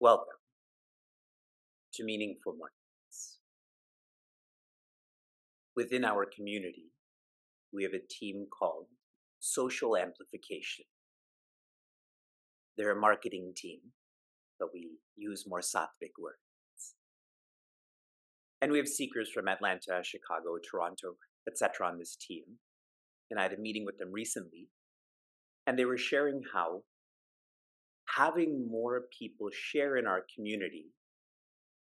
Welcome to Meaningful Mornings. Within our community, we have a team called Social Amplification. They're a marketing team, but we use more sattvic words. And we have seekers from Atlanta, Chicago, Toronto, etc. on this team. And I had a meeting with them recently, and they were sharing how having more people share in our community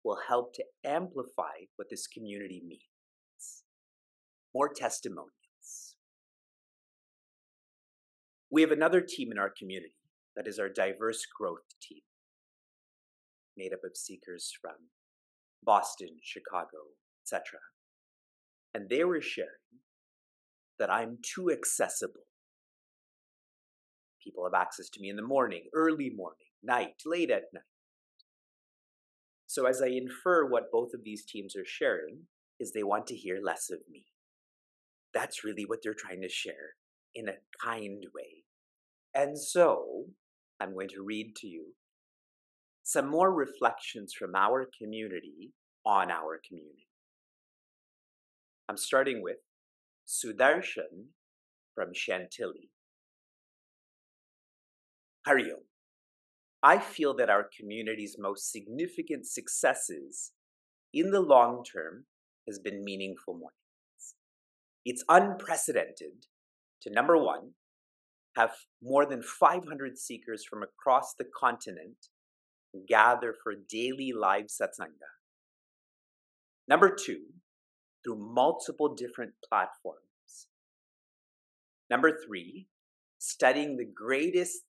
will help to amplify what this community means. More testimonials. We have another team in our community that is our diverse growth team, made up of seekers from Boston, Chicago, etc. And they were sharing that I'm too accessible. People have access to me in the morning, early morning, night, late at night. So as I infer what both of these teams are sharing is they want to hear less of me. That's really what they're trying to share in a kind way. And so I'm going to read to you some more reflections from our community on our community. I'm starting with Sudarshan from Chantilly. Hari Om. I feel that our community's most significant successes in the long term has been meaningful mornings. It's unprecedented to, number one, have more than 500 seekers from across the continent gather for daily live satsanga. Number two, through multiple different platforms. Number three, studying the greatest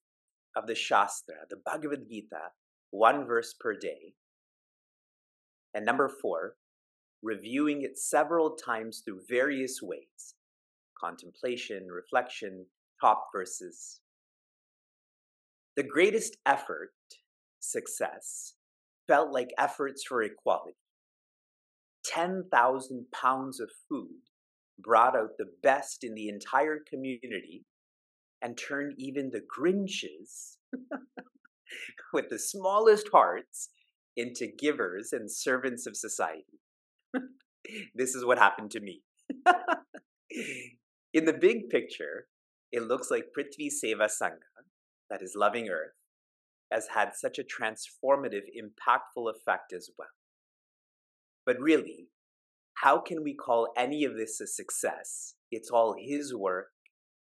of the Shastra, the Bhagavad Gita, one verse per day. And number four, reviewing it several times through various ways. Contemplation, reflection, top verses. The greatest effort, success, felt like efforts for equality. 10,000 pounds of food brought out the best in the entire community and turned even the Grinches with the smallest hearts into givers and servants of society. This is what happened to me. In the big picture, it looks like Prithvi Seva Sangha, that is loving earth, has had such a transformative, impactful effect as well. But really, how can we call any of this a success? It's all his work,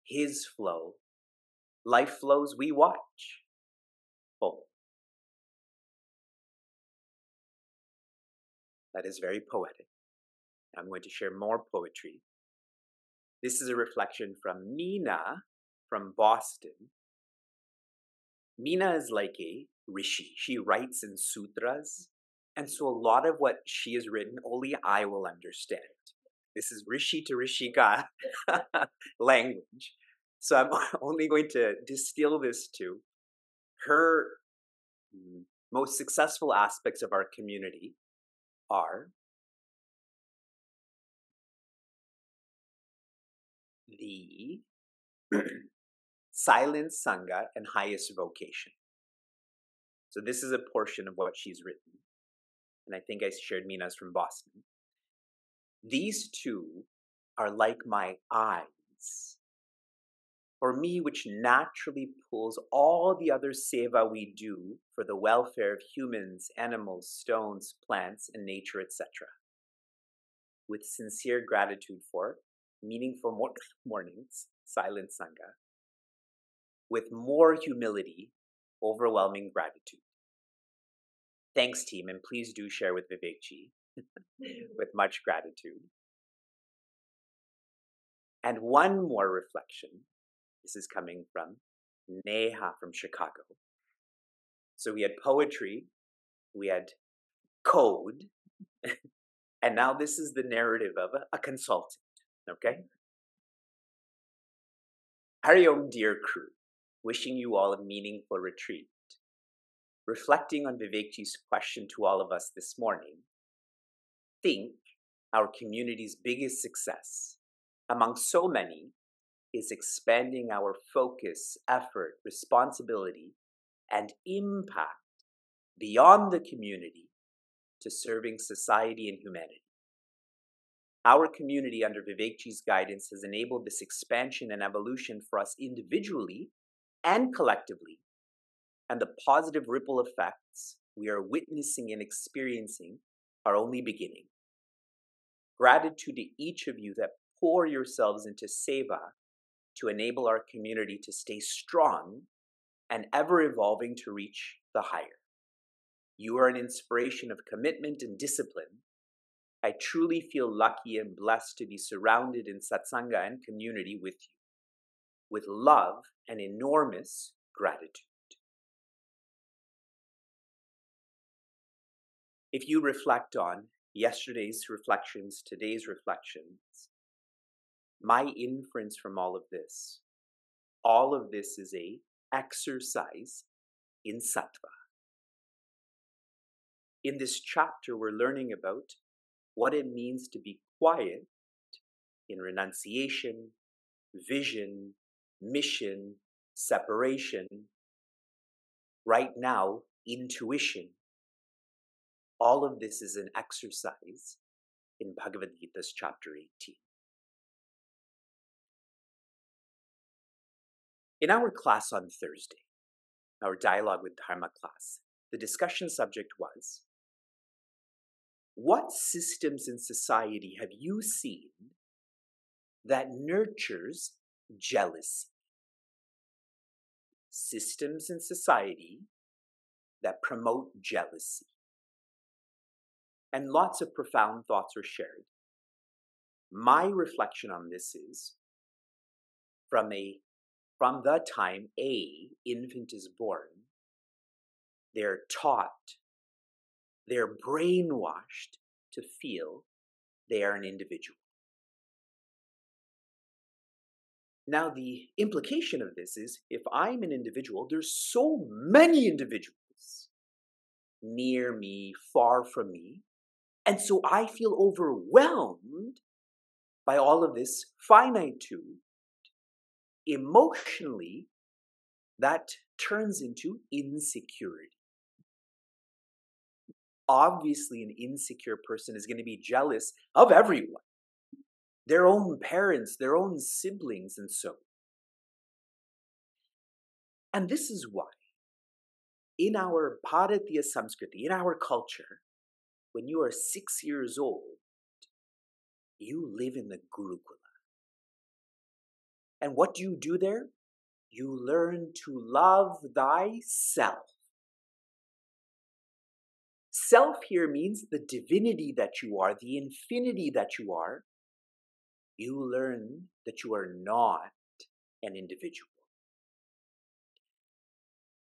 his flow. Life flows we watch. Oh. That is very poetic. I'm going to share more poetry. This is a reflection from Meena from Boston. Meena is like a rishi. She writes in sutras. And so a lot of what she has written, only I will understand. This is rishi to rishika language. So I'm only going to distill this to her most successful aspects of our community are the silent sangha and highest vocation. So this is a portion of what she's written. And I think I shared Meena's from Boston. These two are like my eyes. For me, which naturally pulls all the other seva we do for the welfare of humans, animals, stones, plants, and nature, etc. With sincere gratitude for meaningful mornings, silent sangha. With more humility, overwhelming gratitude. Thanks, team, and please do share with Vivekji with much gratitude. And one more reflection. This is coming from Neha from Chicago. So we had poetry, we had code, and now this is the narrative of a consultant, okay? Hari Om, dear crew, wishing you all a meaningful retreat. Reflecting on Vivekji's question to all of us this morning, think our community's biggest success, among so many, is expanding our focus, effort, responsibility, and impact beyond the community to serving society and humanity. Our community under Vivekji's guidance has enabled this expansion and evolution for us individually and collectively, and the positive ripple effects we are witnessing and experiencing are only beginning. Gratitude to each of you that pour yourselves into seva to enable our community to stay strong and ever evolving to reach the higher. You are an inspiration of commitment and discipline. I truly feel lucky and blessed to be surrounded in satsanga and community with you, with love and enormous gratitude. If you reflect on yesterday's reflections, today's reflections, my inference from all of this is a exercise in sattva. In this chapter, we're learning about what it means to be quiet in renunciation, vision, mission, separation, right now, intuition. All of this is an exercise in Bhagavad Gita's chapter 18. In our class on Thursday, our Dialogue with Dharma class, the discussion subject was, what systems in society have you seen that nurtures jealousy? Systems in society that promote jealousy. And lots of profound thoughts are shared. My reflection on this is, from the time an infant is born, they're taught, they're brainwashed to feel they are an individual. Now, the implication of this is, if I'm an individual, there's so many individuals near me, far from me, and so I feel overwhelmed by all of this finitude. Emotionally, that turns into insecurity. Obviously, an insecure person is going to be jealous of everyone, their own parents, their own siblings, and so on. And this is why, in our Bharatiya Samskriti, in our culture, when you are 6 years old, you live in the Gurukula. And what do you do there? You learn to love thyself. Self here means the divinity that you are, the infinity that you are. You learn that you are not an individual.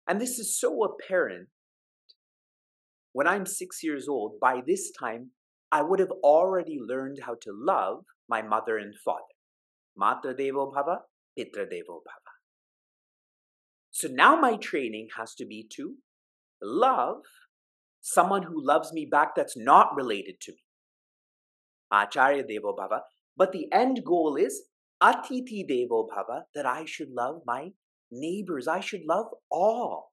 And this is so apparent. When I'm 6 years old, by this time, I would have already learned how to love my mother and father. Matra Devo Bhava, Pitra Devo Bhava. So now my training has to be to love someone who loves me back that's not related to me. Acharya Devo Bhava. But the end goal is Atiti Devo Bhava, that I should love my neighbors. I should love all.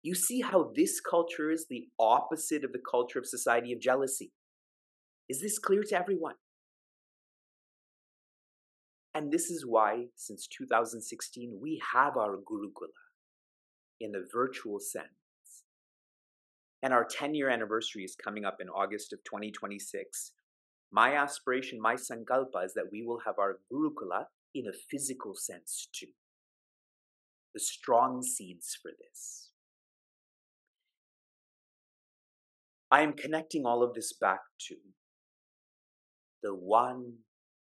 You see how this culture is the opposite of the culture of society of jealousy. Is this clear to everyone? And this is why, since 2016, we have our Gurukula in the virtual sense. And our 10-year anniversary is coming up in August of 2026. My aspiration, my sankalpa is that we will have our Gurukula in a physical sense too. The strong seeds for this. I am connecting all of this back to the one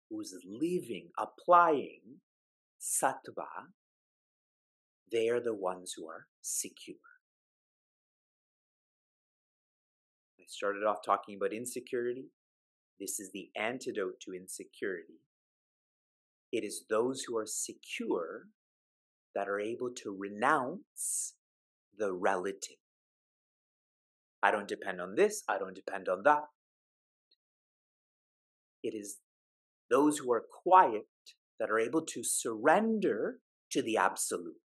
who's living, applying sattva. They are the ones who are secure. I started off talking about insecurity. This is the antidote to insecurity. It is those who are secure that are able to renounce the relative. I don't depend on this, I don't depend on that. It is those who are quiet that are able to surrender to the absolute.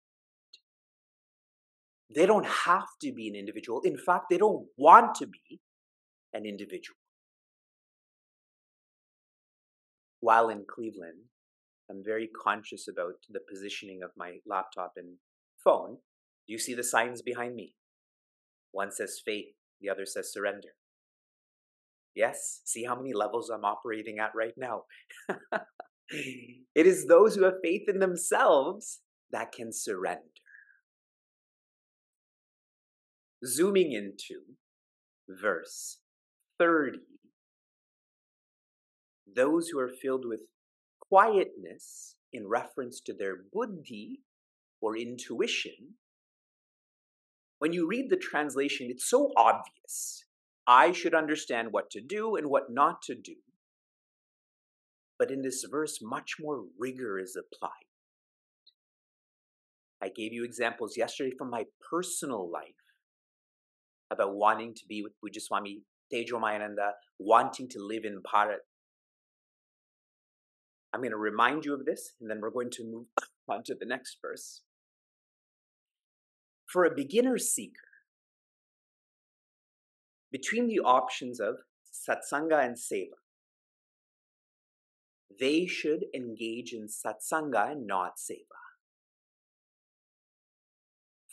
They don't have to be an individual. In fact, they don't want to be an individual. While in Cleveland, I'm very conscious about the positioning of my laptop and phone. Do you see the signs behind me? One says faith, the other says surrender. Yes, see how many levels I'm operating at right now. It is those who have faith in themselves that can surrender. Zooming into verse 30, those who are filled with quietness in reference to their buddhi or intuition, when you read the translation, it's so obvious. I should understand what to do and what not to do. But in this verse, much more rigor is applied. I gave you examples yesterday from my personal life about wanting to be with Pujaswami Tejomayananda, wanting to live in Bharat. I'm going to remind you of this, and then we're going to move on to the next verse. For a beginner seeker, between the options of satsanga and seva, they should engage in satsanga and not seva.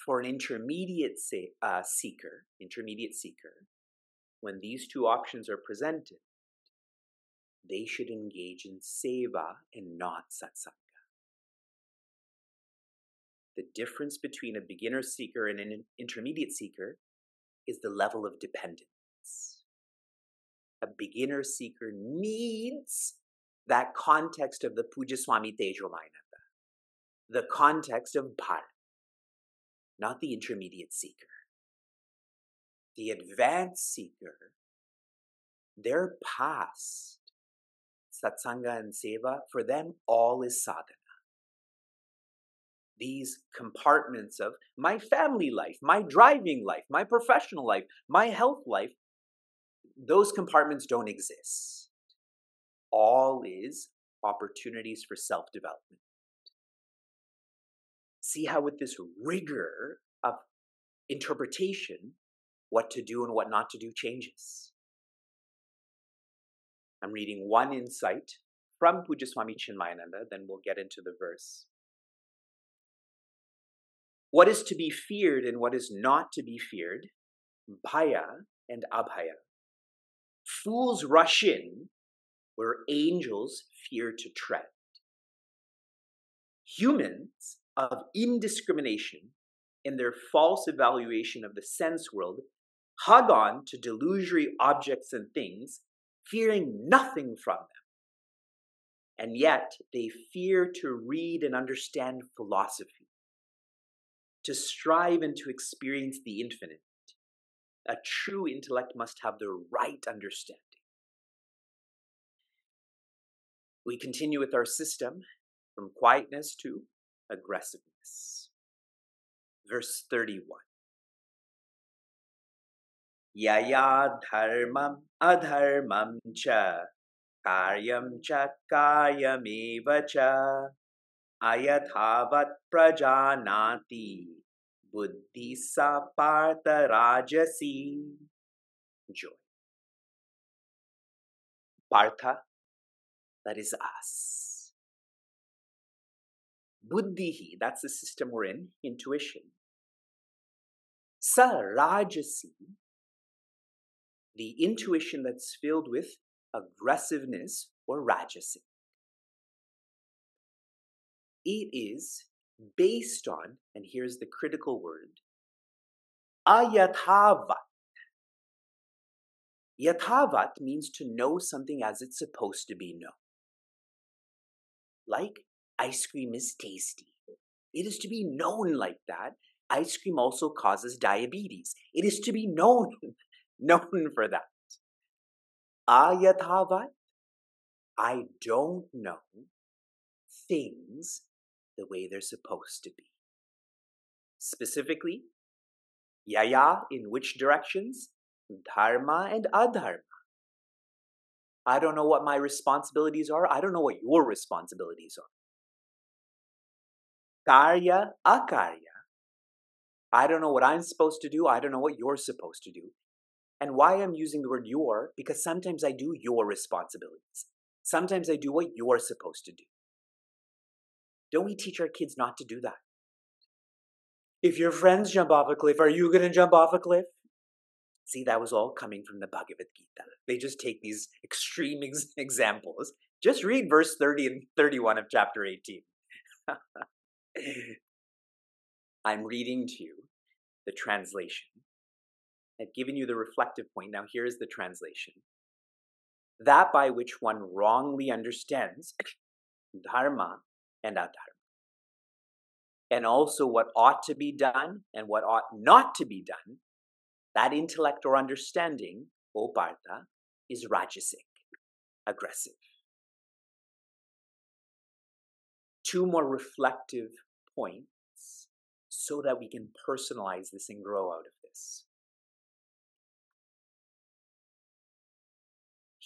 For an intermediate seeker, when these two options are presented, they should engage in seva and not satsanga. The difference between a beginner seeker and an intermediate seeker is the level of dependence. A beginner seeker needs that context of the Pujaswami Tejomayananda, the context of Bharat, not the intermediate seeker. The advanced seeker, they're past satsanga and seva. For them, all is sadhana. These compartments of my family life, my driving life, my professional life, my health life, those compartments don't exist. All is opportunities for self-development. See how with this rigor of interpretation, what to do and what not to do changes. I'm reading one insight from Pujaswami Chinmayananda, then we'll get into the verse. What is to be feared and what is not to be feared, bhaya and abhaya. Fools rush in where angels fear to tread. Humans of indiscrimination in their false evaluation of the sense world hug on to delusory objects and things, fearing nothing from them. And yet they fear to read and understand philosophy, to strive and to experience the infinite. A true intellect must have the right understanding. We continue with our system from quietness to aggressiveness. Verse 31. Yaya dharmam adharmam cha karyam karyameva cha ayathavat prajanati buddhi sa partha rajasi. Joy. Partha, that is us. Buddhihi, that's the system we're in, intuition. Sa rajasi, the intuition that's filled with aggressiveness or rajasic. It is based on, and here's the critical word, ayathavat. Yathavat means to know something as it's supposed to be known. Like ice cream is tasty. It is to be known like that. Ice cream also causes diabetes. It is to be known for that. Ayathavat, I don't know things the way they're supposed to be. Specifically, yaya, in which directions? Dharma and adharma. I don't know what my responsibilities are. I don't know what your responsibilities are. Karya, akarya. I don't know what I'm supposed to do. I don't know what you're supposed to do. And why I'm using the word your, because sometimes I do your responsibilities. Sometimes I do what you're supposed to do. Don't we teach our kids not to do that? If your friends jump off a cliff, are you going to jump off a cliff? See, that was all coming from the Bhagavad Gita. They just take these extreme examples. Just read verse 30 and 31 of chapter 18. I'm reading to you the translation. I've given you the reflective point. Now here is the translation. That by which one wrongly understands dharma and adharma, and also what ought to be done and what ought not to be done, that intellect or understanding, O Partha, is rajasic, aggressive. Two more reflective points so that we can personalize this and grow out of this.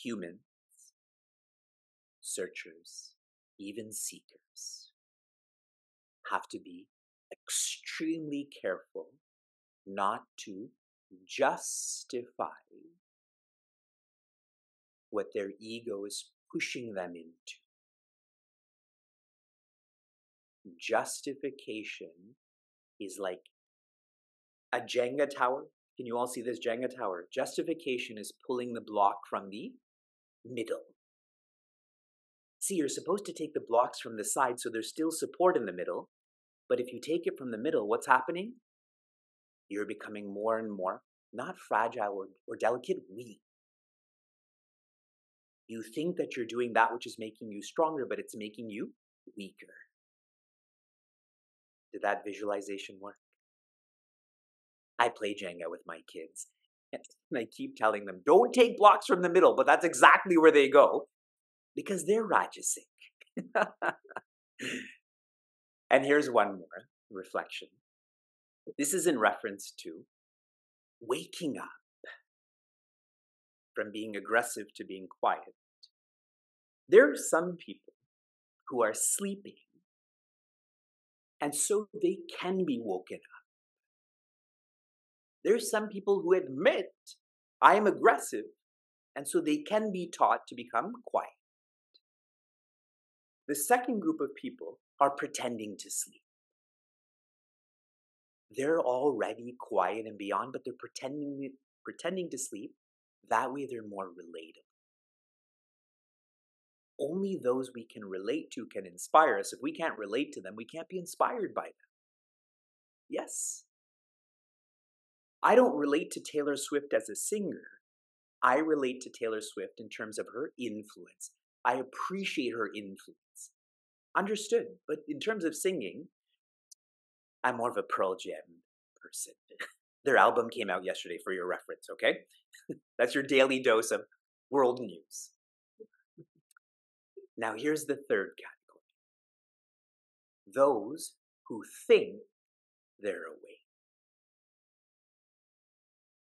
Humans, searchers, even seekers, have to be extremely careful not to justify what their ego is pushing them into. Justification is like a Jenga tower. Can you all see this Jenga tower? Justification is pulling the block from the middle. See, you're supposed to take the blocks from the side so there's still support in the middle. But if you take it from the middle, what's happening? You're becoming more and more, not fragile or delicate, weak. You think that you're doing that which is making you stronger, but it's making you weaker. Did that visualization work? I play Jenga with my kids, and I keep telling them, don't take blocks from the middle, but that's exactly where they go, because they're rajasic. And here's one more reflection. This is in reference to waking up from being aggressive to being quiet. There are some people who are sleeping, and so they can be woken up. There's some people who admit, I am aggressive, and so they can be taught to become quiet. The second group of people are pretending to sleep. They're already quiet and beyond, but they're pretending to sleep. That way they're more relatable. Only those we can relate to can inspire us. If we can't relate to them, we can't be inspired by them. Yes. I don't relate to Taylor Swift as a singer. I relate to Taylor Swift in terms of her influence. I appreciate her influence. Understood. But in terms of singing, I'm more of a Pearl Jam person. Their album came out yesterday for your reference, okay? That's your daily dose of world news. Now here's the third category. Those who think they're awake.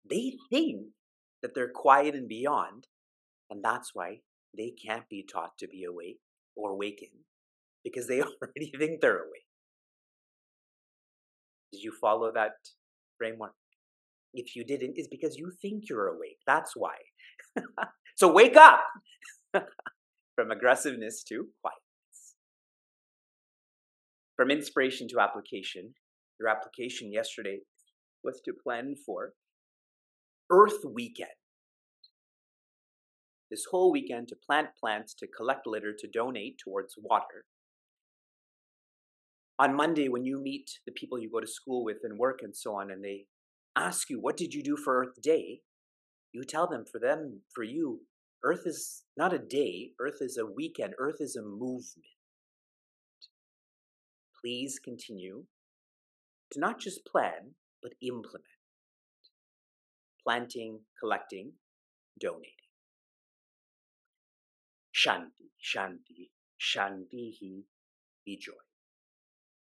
They think that they're quiet and beyond, and that's why they can't be taught to be awake or awaken, because they already think they're awake. Did you follow that framework? If you didn't, it's because you think you're awake. That's why. So wake up from aggressiveness to quietness. From inspiration to application, your application yesterday was to plan for Earth Weekend. This whole weekend to plant plants, to collect litter, to donate towards water. On Monday, when you meet the people you go to school with and work and so on, and they ask you, what did you do for Earth Day? You tell them, for you, Earth is not a day, Earth is a weekend, Earth is a movement. Please continue to not just plan, but implement. Planting, collecting, donating. Shanti, shanti, shantihi, be joy.